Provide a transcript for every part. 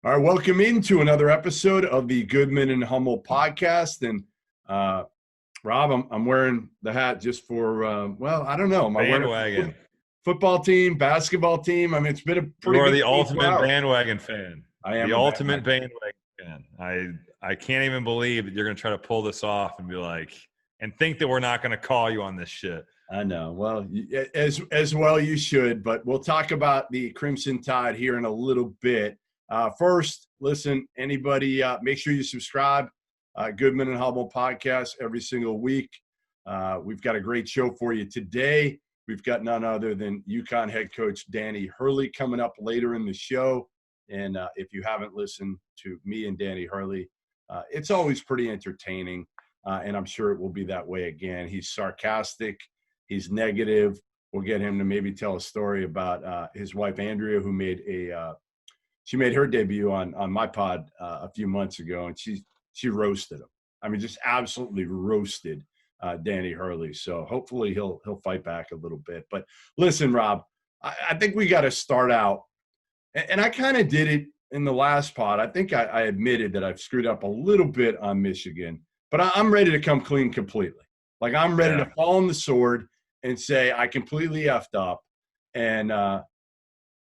All right, welcome into another episode of the Goodman and Hummel podcast. And Rob, I'm wearing the hat just for, I don't know. Am I wearing Bandwagon. football team, basketball team? I mean, it's been a pretty You are good the 24 ultimate hours. bandwagon fan. I am the a ultimate bandwagon. bandwagon fan. I can't even believe that you're going to try to pull this off and be like, and think that we're not going to call you on this shit. I know. Well, as well you should, but we'll talk about the Crimson Tide here in a little bit. First, listen, anybody, make sure you subscribe. Goodman and Hummel podcast every single week. We've got a great show for you today. We've got none other than UConn head coach Danny Hurley coming up later in the show. And if you haven't listened to me and Danny Hurley, it's always pretty entertaining. And I'm sure it will be that way again. He's sarcastic. He's negative. We'll get him to maybe tell a story about his wife, Andrea, who made she made her debut on my pod a few months ago, and she roasted him. I mean, just absolutely roasted Danny Hurley. So hopefully he'll fight back a little bit. But listen, Rob, I think we got to start out, and I kind of did it in the last pod. I think I admitted that I've screwed up a little bit on Michigan, but I'm ready to come clean completely. Like, I'm ready to fall on the sword and say I completely effed up. And I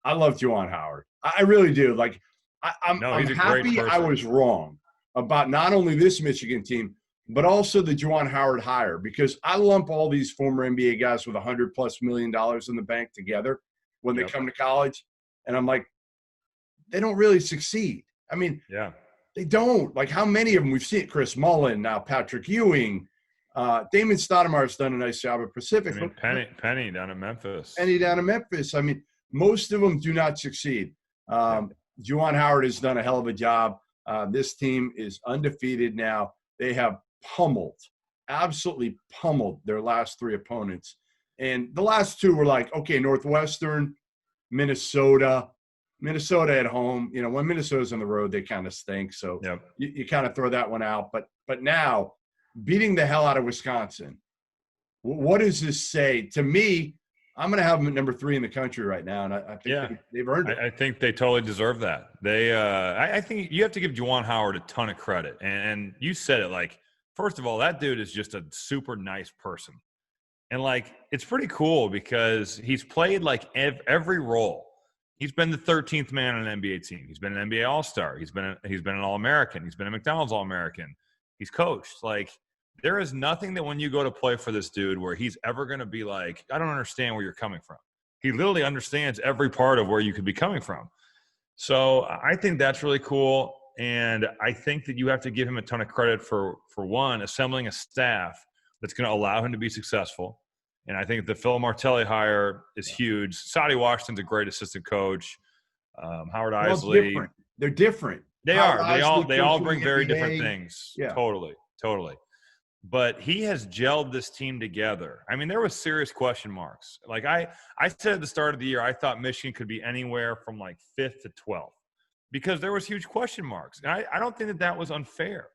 love Juwan Howard. I really do. Like, I'm happy I was wrong about not only this Michigan team, but also the Juwan Howard hire, because I lump all these former NBA guys with $100+ million in the bank together when they come to college. And I'm like, they don't really succeed. I mean, they don't. Like, how many of them we've seen? Chris Mullen, now Patrick Ewing, Damon Stoudemire's done a nice job at Pacific. I mean, Penny down in Memphis. I mean, most of them do not succeed. Juwan Howard has done a hell of a job. This team is undefeated now. They have absolutely pummeled their last three opponents. And the last two were like, okay, Northwestern, Minnesota at home. You know, when Minnesota's on the road, they kind of stink. So you kind of throw that one out. But now, beating the hell out of Wisconsin, what does this say? To me, I'm going to have them at number 3 in the country right now, and I think they've earned it. I think they totally deserve that. I think you have to give Juwan Howard a ton of credit. And you said it, like, first of all, that dude is just a super nice person. And, like, it's pretty cool because he's played, like, every role. He's been the 13th man on an NBA team. He's been an NBA All-Star. He's been an All-American. He's been a McDonald's All-American. He's coached. Like, there is nothing that when you go to play for this dude where he's ever going to be like, I don't understand where you're coming from. He literally understands every part of where you could be coming from. So I think that's really cool. And I think that you have to give him a ton of credit for one, assembling a staff that's going to allow him to be successful. And I think the Phil Martelli hire is huge. Saudi Washington's a great assistant coach. Howard Isley. They're different. They are. They all bring very different things. Yeah. Totally. But he has gelled this team together. I mean, there was serious question marks. Like I said at the start of the year, I thought Michigan could be anywhere from like 5th to 12th because there was huge question marks. And I don't think that was unfair.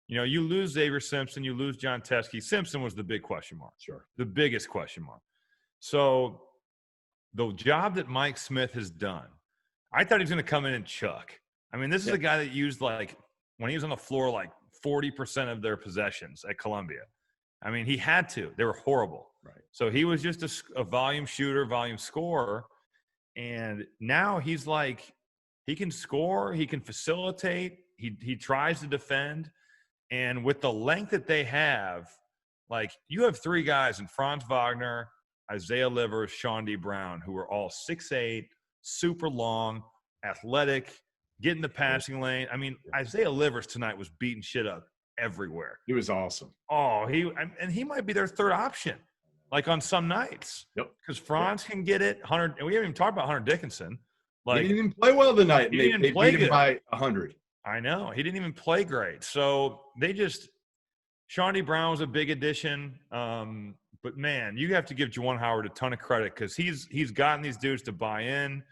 You know, you lose Xavier Simpson, you lose John Teskey. Simpson was the big question mark. Sure. The biggest question mark. So the job that Mike Smith has done, I thought he was going to come in and chuck. I mean, this is a guy that used, like, when he was on the floor, like 40% of their possessions at Columbia. I mean, he had to. They were horrible. Right. So he was just a volume shooter, volume scorer. And now he's like, he can score, he can facilitate, he tries to defend. And with the length that they have, like, you have 3 guys in Franz Wagner, Isaiah Livers, Sean D. Brown, who are all 6'8", super long, athletic, get in the passing lane. I mean, Isaiah Livers tonight was beating shit up everywhere. He was awesome. Oh, he might be their third option, like on some nights. Yep. Because Franz can get it. Hunter, and we haven't even talked about Hunter Dickinson. Like, he didn't even play well tonight. They beat him by 100. I know. He didn't even play great. So Sean D. Brown was a big addition. But, man, you have to give Juwan Howard a ton of credit because he's gotten these dudes to buy in.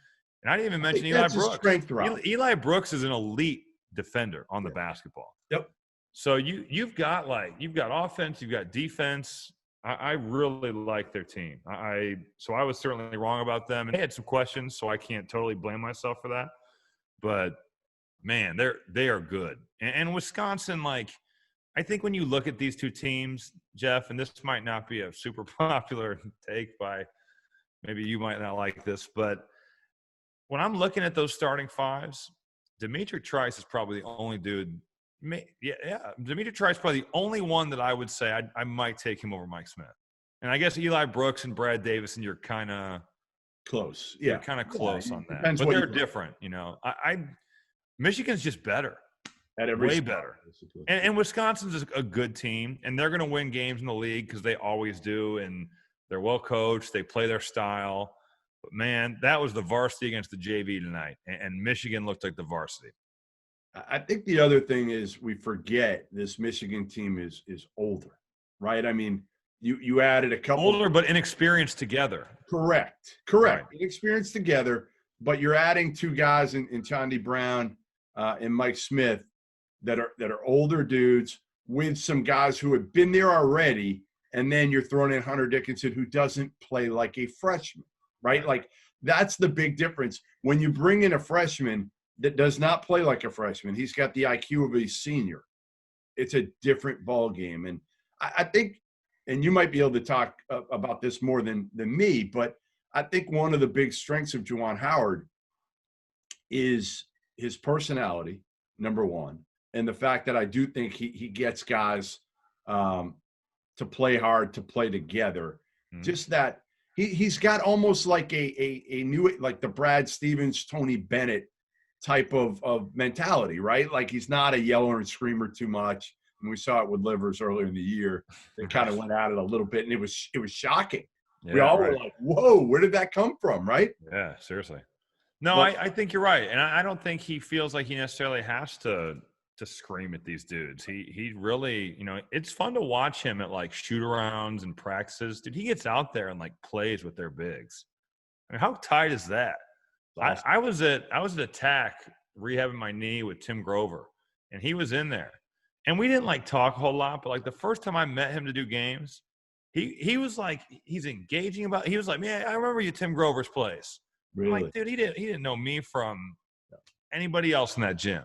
And I didn't even mention Eli Brooks. Eli Brooks is an elite defender on the basketball. Yep. So you've got offense, you've got defense. I really like their team. So I was certainly wrong about them. And they had some questions, so I can't totally blame myself for that. But man, they are good. And Wisconsin, like, I think when you look at these two teams, Jeff, and this might not be a super popular take by maybe you might not like this, but when I'm looking at those starting fives, Dimitri Trice is probably the only dude. Dimitri Trice is probably the only one that I would say I might take him over Mike Smith. And I guess Eli Brooks and Brad Davison, you're kind of close. You're kind of close on that, but they're different. Michigan's just better, way better. And Wisconsin's is a good team, and they're going to win games in the league because they always do, and they're well coached. They play their style. But, man, that was the varsity against the JV tonight, and Michigan looked like the varsity. I think the other thing is we forget this Michigan team is older, right? I mean, you added a couple – older but inexperienced together. Correct. Right. Inexperienced together, but you're adding two guys in Chandy Brown and Mike Smith that are older dudes with some guys who have been there already, and then you're throwing in Hunter Dickinson, who doesn't play like a freshman, right? Like, that's the big difference. When you bring in a freshman that does not play like a freshman, he's got the IQ of a senior. It's a different ball game. And I think, and you might be able to talk about this more than me, but I think one of the big strengths of Juwan Howard is his personality, number one, and the fact that I do think he gets guys to play hard, to play together. Mm-hmm. Just that he's got almost like a new, like the Brad Stevens, Tony Bennett type of mentality, right? Like, he's not a yeller and screamer too much. And we saw it with Livers earlier in the year. They kind of went at it a little bit, and it was shocking. Yeah, we all were like, whoa, where did that come from, right? Yeah, seriously. No, well, I think you're right. And I don't think he feels like he necessarily has to scream at these dudes. He really, it's fun to watch him at, like, shoot-arounds and practices. Dude, he gets out there and, like, plays with their bigs. I mean, how tight is that? Awesome. I was at TAC rehabbing my knee with Tim Grover, and he was in there. And we didn't, like, talk a whole lot, but, like, the first time I met him to do games, he was like, he's engaging about – he was like, man, I remember you Tim Grover's place. Really? I'm like, dude, he didn't know me from anybody else in that gym.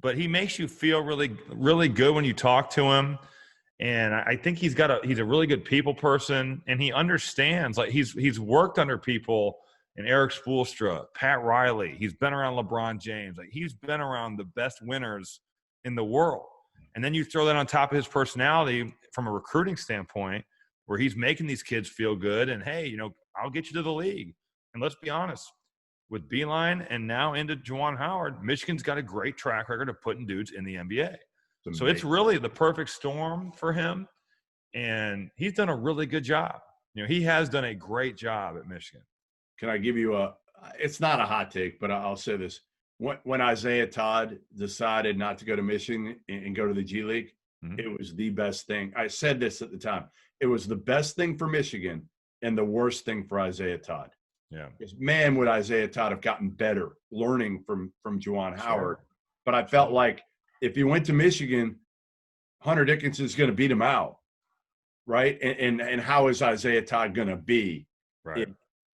But he makes you feel really, really good when you talk to him. And I think he's a really good people person, and he understands. Like, he's worked under people in Eric Spoelstra, Pat Riley. He's been around LeBron James. Like, he's been around the best winners in the world. And then you throw that on top of his personality from a recruiting standpoint, where he's making these kids feel good. And, hey, I'll get you to the league. And let's be honest, with Beeline and now into Juwan Howard, Michigan's got a great track record of putting dudes in the NBA. So it's really the perfect storm for him. And he's done a really good job. He has done a great job at Michigan. Can I give you it's not a hot take, but I'll say this. When Isaiah Todd decided not to go to Michigan and go to the G League, mm-hmm. It was the best thing. I said this at the time. It was the best thing for Michigan and the worst thing for Isaiah Todd. Yeah. Because, man, would Isaiah Todd have gotten better learning from Juwan Howard. But I felt like if he went to Michigan, Hunter Dickinson's going to beat him out, right? And how is Isaiah Todd going to be if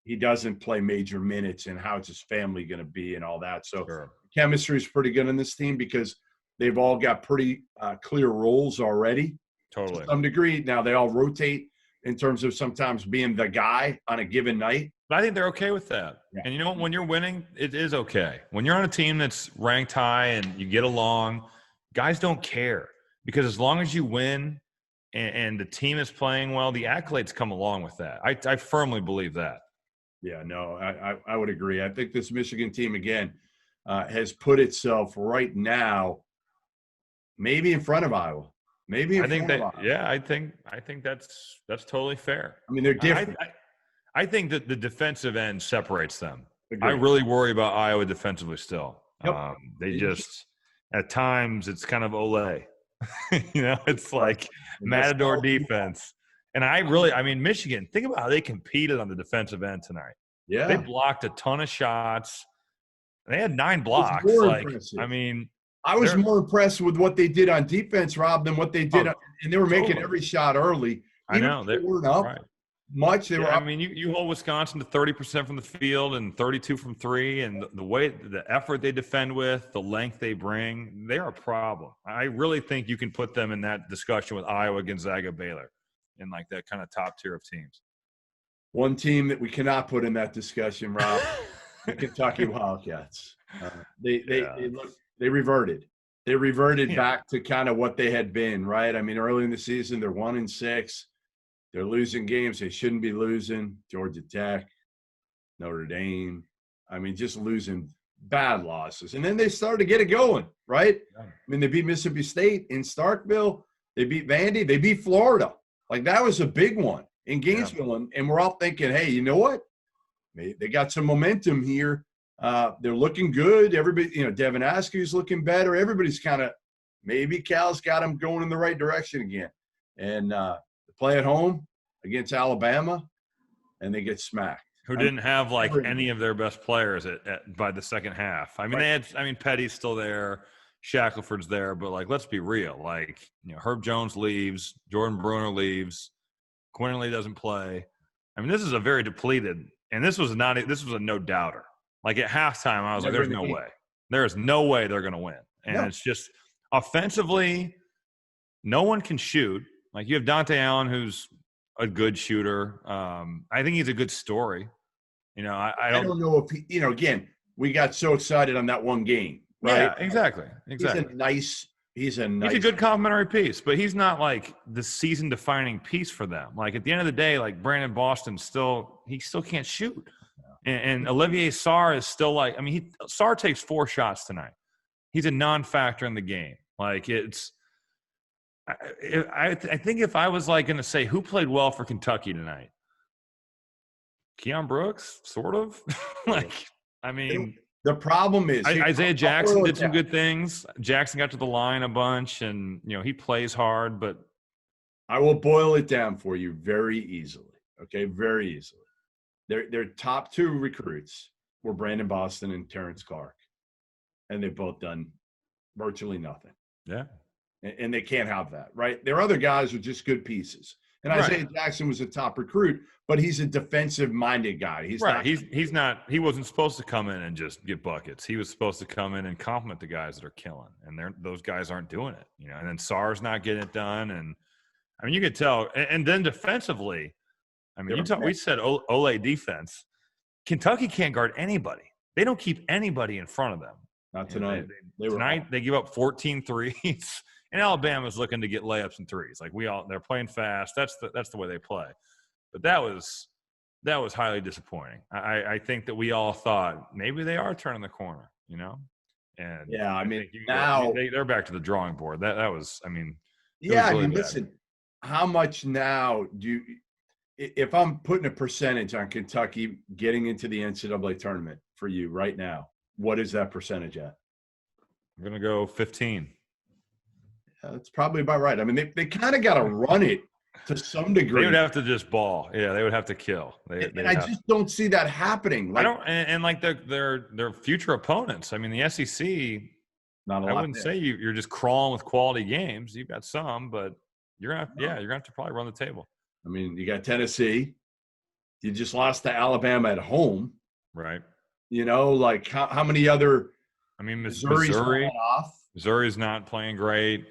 he doesn't play major minutes, and how is his family going to be and all that? So chemistry is pretty good in this team because they've all got pretty clear roles already. Totally. To some degree. Now they all rotate in terms of sometimes being the guy on a given night. But I think they're okay with that. Yeah. And when you're winning, it is okay. When you're on a team that's ranked high and you get along, guys don't care, because as long as you win and the team is playing well, the accolades come along with that. I firmly believe that. Yeah, no, I would agree. I think this Michigan team, again, has put itself right now maybe in front of Iowa. Maybe I think that's totally fair. I mean, they're different. I think that the defensive end separates them. Agreed. I really worry about Iowa defensively still. Yep. They just at times it's kind of Olay. It's like Matador defense. And Michigan, think about how they competed on the defensive end tonight. Yeah. They blocked a ton of shots. They had 9 blocks. I was more impressed with what they did on defense, Rob, than what they did. And they were making every shot early. I know. They weren't up. Right. much. They were I up. mean, you hold Wisconsin to 30% from the field and 32 from three, and the way, the effort they defend with, the length they bring, they're a problem. I really think you can put them in that discussion with Iowa, Gonzaga, Baylor, in like that kind of top tier of teams. One team that we cannot put in that discussion, Rob, the Kentucky Wildcats. They reverted. They reverted back to kind of what they had been, right? I mean, early in the season, they're 1-6. They're losing games they shouldn't be losing. Georgia Tech, Notre Dame. I mean, just losing bad losses. And then they started to get it going, right? I mean, they beat Mississippi State in Starkville. They beat Vandy. They beat Florida. Like, that was a big one in Gainesville. And we're all thinking, hey, you know what? They got some momentum here. They're looking good. Everybody, Devin Askew's looking better. Everybody's kind of, maybe Cal's got them going in the right direction again. And play at home against Alabama, and they get smacked. Who didn't have like any of their best players by the second half. I mean, Petty's still there, Shackelford's there, but like, let's be real. Like, Herb Jones leaves, Jordan Bruner leaves, Quinterly doesn't play. I mean, this is a very depleted, and this was a no doubter. Like at halftime, I was like, there's no way. There is no way they're going to win. And it's just offensively, no one can shoot. Like, you have Dante Allen, who's a good shooter. I think he's a good story. I don't know if he, again, we got so excited on that one game, right? Yeah, exactly. He's a good complimentary piece, but he's not like the season-defining piece for them. Like, at the end of the day, like, Brandon Boston still can't shoot. And Olivier Sarr is still like, I mean, Sarr takes 4 shots tonight. He's a non-factor in the game. Like, I think if I was like going to say who played well for Kentucky tonight, Keon Brooks, sort of. Like, I mean, the problem is Isaiah Jackson did some good things. Jackson got to the line a bunch, and he plays hard. But I will boil it down for you very easily. Okay, very easily. Their top 2 recruits were Brandon Boston and Terrence Clark, and they've both done virtually nothing. Yeah. And they can't have that, right? Their other guys are just good pieces. And Isaiah Jackson was a top recruit, but he's a defensive-minded guy. He's not. He wasn't supposed to come in and just get buckets. He was supposed to come in and compliment the guys that are killing, and those guys aren't doing it. And then Sarr's not getting it done, and I mean, you could tell. And then defensively, I mean, we said Ole defense. Kentucky can't guard anybody. They don't keep anybody in front of them. Not tonight. They give up 14 threes. And Alabama's looking to get layups and threes. Like, they're playing fast. That's the way they play. But that was highly disappointing. I think that we all thought maybe they are turning the corner, And yeah, I mean, now they're back to the drawing board. That was, I mean, listen, how much now if I'm putting a percentage on Kentucky getting into the NCAA tournament for you right now, what is that percentage at? I'm gonna go 15. That's probably about right. I mean, they kind of got to run it to some degree. They would have to just ball. Yeah, they would have to kill. I just don't see that happening. Like, I don't, and like their future opponents. I mean, the SEC. Not a lot. I wouldn't say you're just crawling with quality games. You've got some, but you're gonna have to probably run the table. I mean, you got Tennessee. You just lost to Alabama at home. Right. Like how many other? I mean, Missouri's off. Missouri's not playing great.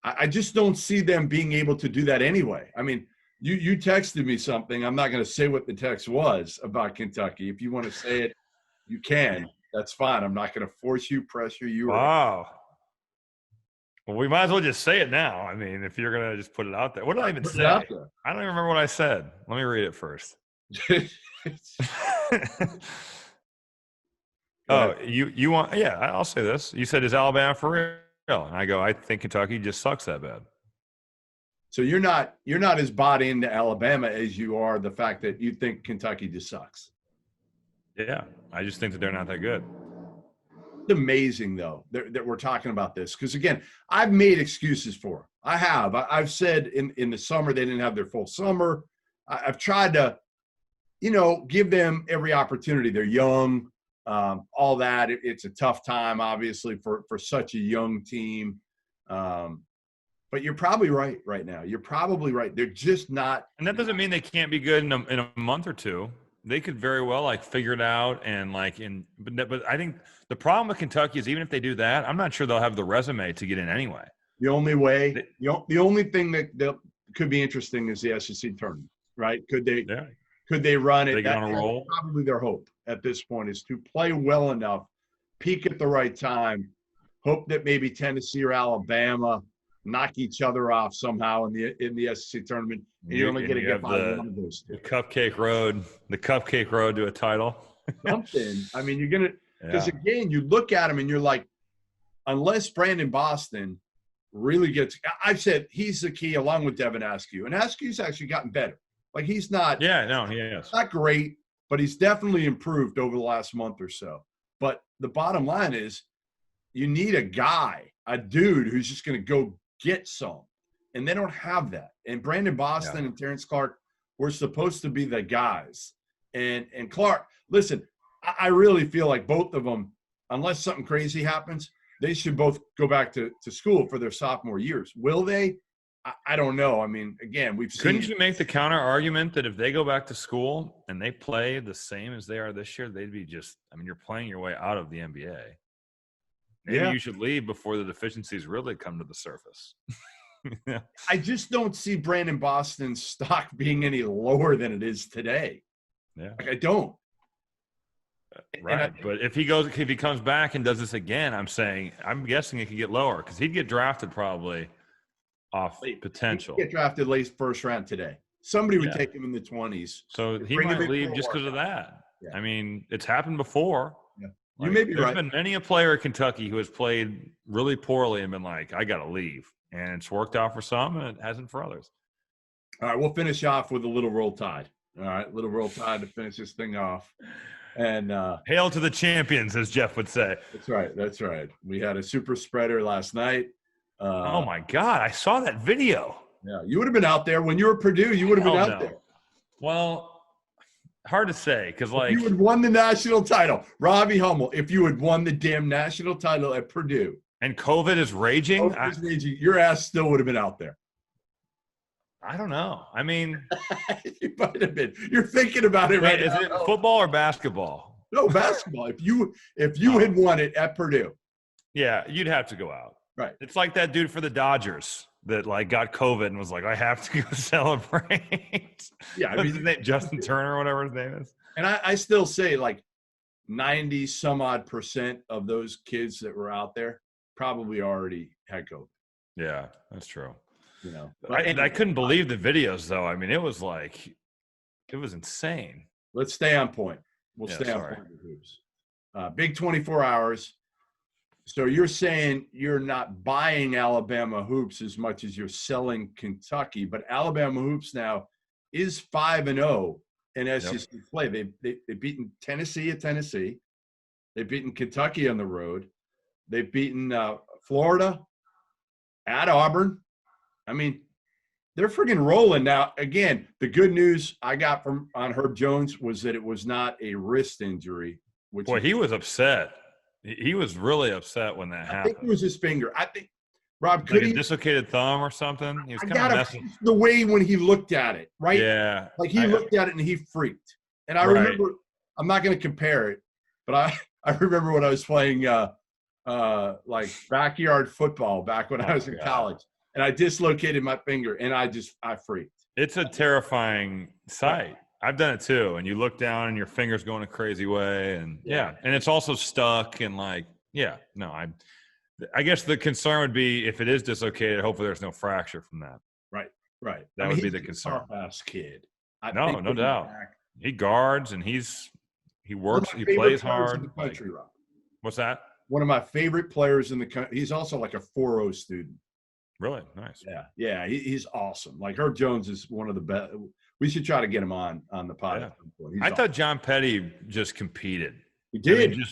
I just don't see them being able to do that anyway. I mean, you texted me something. I'm not going to say what the text was about Kentucky. If you want to say it, you can. That's fine. I'm not going to force you, pressure you. Wow. Well, we might as well just say it now. I mean, if you're going to just put it out there. What did I even say? I don't even remember what I said. Let me read it first. Oh, you want? Yeah, I'll say this. You said, is Alabama for real? And I go, I think Kentucky just sucks that bad. So you're not as bought into Alabama as you are the fact that you think Kentucky just sucks. Yeah, I just think that they're not that good. It's amazing, though, that we're talking about this. Because, again, I've made excuses for them. I have. I've said in the summer they didn't have their full summer. I've tried to, give them every opportunity. They're young. All that. It's a tough time, obviously, for such a young team. But you're probably right now. You're probably right. They're just not. And that doesn't mean they can't be good in a month or two. They could very well like figure it out and like but I think the problem with Kentucky is even if they do that, I'm not sure they'll have the resume to get in anyway. The only way, the only thing that could be interesting is the SEC tournament, right? Could they run it? They get on a roll. That's probably their hope at this point is to play well enough, peak at the right time, hope that maybe Tennessee or Alabama knock each other off somehow in the SEC tournament, and you're only going to get by one of those two. The cupcake road to a title. Something. I mean, you're going to – because, again, you look at him and you're like, unless Brandon Boston really gets – I've said he's the key along with Devin Askew. And Askew's actually gotten better. Like, he's not – Yeah, no, he is. Not great, but he's definitely improved over the last month or so. But the bottom line is you need a guy, a dude who's just going to go get some. And they don't have that. And Brandon Boston and Terrence Clark were supposed to be the guys. And Clark, listen, I really feel like both of them, unless something crazy happens, they should both go back to school for their sophomore years. Will they? I don't know. I mean, again, we've seen. Couldn't you make the counter argument that if they go back to school and they play the same as they are this year, they'd be just – I mean, you're playing your way out of the NBA. Maybe you should leave before the deficiencies really come to the surface. Yeah. I just don't see Brandon Boston's stock being any lower than it is today. Yeah. Like, I don't. Right. But if he comes back and does this again, I'm guessing it could get lower because he'd get drafted probably off potential. He'd get drafted late first round today. Somebody would take him in the 20s. So he might leave just because of that. Yeah. I mean, it's happened before. Yeah. You may be right. There's been many a player at Kentucky who has played really poorly and been like, I got to leave. And it's worked out for some and it hasn't for others. All right, we'll finish off with a little Roll Tide. All right, little Roll Tide to finish this thing off. And hail to the champions, as Jeff would say. That's right. We had a super spreader last night. Oh, my God. I saw that video. Yeah, you would have been out there. When you were at Purdue, you would have been out there. Well, hard to say because, like – you had won the national title. Robbie Hummel, if you had won the damn national title at Purdue. And COVID is raging? Your ass still would have been out there. I don't know. I mean – you might have been. You're thinking about it right now. Is it football or basketball? No, basketball. If you had won it at Purdue. Yeah, you'd have to go out. Right. It's like that dude for the Dodgers that, like, got COVID and was like, I have to go celebrate. Yeah. What's his name? Justin Turner or whatever his name is. And I still say, like, 90-some-odd% of those kids that were out there probably already had COVID. Yeah, that's true. You know, I couldn't believe the videos, though. I mean, it was insane. Let's stay on point. We'll stay on point with hoops. Big 24 hours. So you're saying you're not buying Alabama hoops as much as you're selling Kentucky, but Alabama hoops now is 5-0 in SEC play. They've beaten Tennessee at Tennessee. They've beaten Kentucky on the road. They've beaten Florida at Auburn. I mean, they're friggin' rolling. Now, again, the good news I got on Herb Jones was that it was not a wrist injury. Boy, he was upset. He was really upset when that happened. I think it was his finger. I think, Rob, could he – dislocated thumb or something? He was kind of messing. The way when he looked at it, right? Yeah. Like he looked at it and he freaked. And I remember – I'm not going to compare it, but I remember when I was playing like backyard football back when I was in college. And I dislocated my finger, and I freaked. It's a terrifying sight. I've done it too. And you look down, and your finger's going a crazy way, and and it's also stuck. And like, I guess the concern would be if it is dislocated. Hopefully, there's no fracture from that. Right. That would be the concern. Tough-ass kid. No doubt. He guards and he works. He plays hard. Country, Rob. What's that? One of my favorite players in the country. He's also like a 4.0 student. Really? Nice. Yeah. He's awesome. Like Herb Jones is one of the best. We should try to get him on the podcast. Yeah. I thought John Petty just competed. He did. I mean,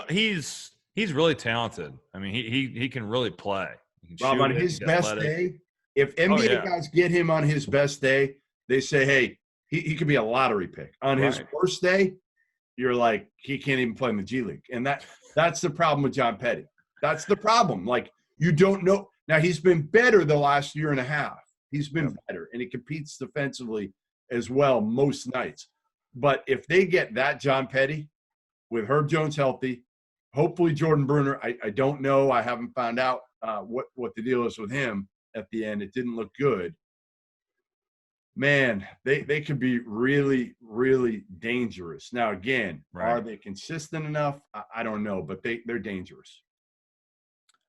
he's really talented. I mean, he can really play. Rob, on his best day, if NBA guys get him on his best day, they say, hey, he could be a lottery pick. On his worst day, you're like, he can't even play in the G League. And that's the problem with John Petty. That's the problem. Like, you don't know. Now, he's been better the last year and a half. He's been Yep. better, and he competes defensively as well most nights. But if they get that John Petty with Herb Jones healthy, hopefully Jordan Bruner, I don't know. I haven't found out what the deal is with him at the end. It didn't look good. Man, they could be really, really dangerous. Now, again, Right. are they consistent enough? I don't know, but they're dangerous.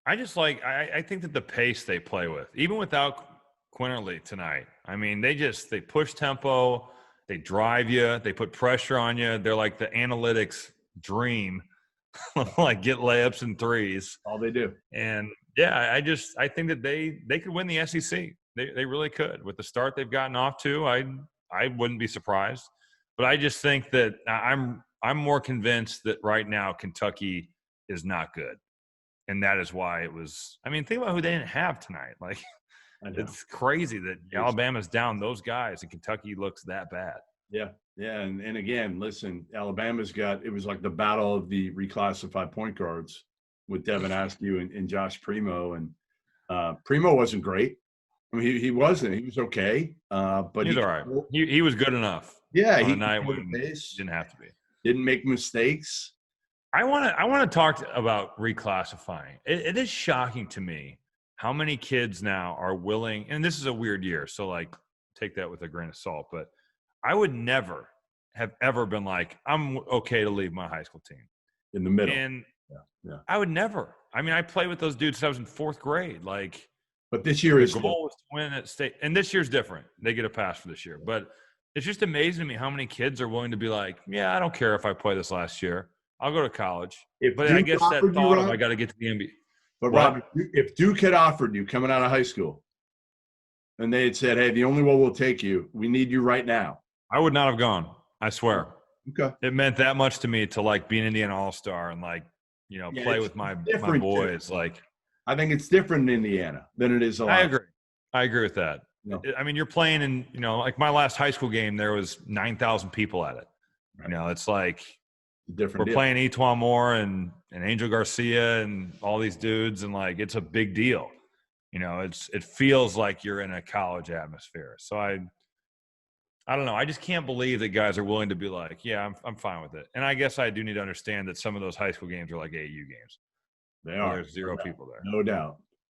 I just like I think that the pace they play with, even without Quinterly tonight. I mean, they push tempo, they drive you, they put pressure on you. They're like the analytics dream, like get layups and threes. All they do. And yeah, I think that they could win the SEC. They really could. With the start they've gotten off to, I wouldn't be surprised. But I just think that I'm more convinced that right now Kentucky is not good. And that is why it was – I mean, think about who they didn't have tonight. Like, it's crazy that Alabama's down those guys and Kentucky looks that bad. Yeah. And again, listen, Alabama's got – it was like the battle of the reclassified point guards with Devin Askew and Josh Primo. And Primo wasn't great. I mean, he wasn't. He was okay. But he's all right. He was good enough. Yeah. On a night when he didn't have to be. Didn't make mistakes. I want to talk about reclassifying. It is shocking to me how many kids now are willing, and this is a weird year, so like take that with a grain of salt, but I would never have ever been like, I'm okay to leave my high school team. In the middle. And yeah. I would never. I mean, I played with those dudes since I was in fourth grade. Like, but this year is the goal was to win at state, and this year's different. They get a pass for this year, but it's just amazing to me how many kids are willing to be like, yeah, I don't care if I play this last year. I'll go to college. But I guess that thought of I got to get to the NBA. But Rob, if Duke had offered you coming out of high school and they had said, hey, the only way we'll take you, we need you right now. I would not have gone. I swear. Okay. It meant that much to me to like be an Indiana All-Star and like, play with my boys. Too. Like, I think it's different in Indiana than it is a lot. I agree with that. No. I mean, you're playing in, like my last high school game, there was 9,000 people at it. Right. It's like, we're playing Etwan Moore and Angel Garcia and all these dudes, and like it's a big deal. It feels like you're in a college atmosphere. So I don't know. I just can't believe that guys are willing to be like, yeah, I'm fine with it. And I guess I do need to understand that some of those high school games are like AAU games. They are. There's zero people there. No doubt.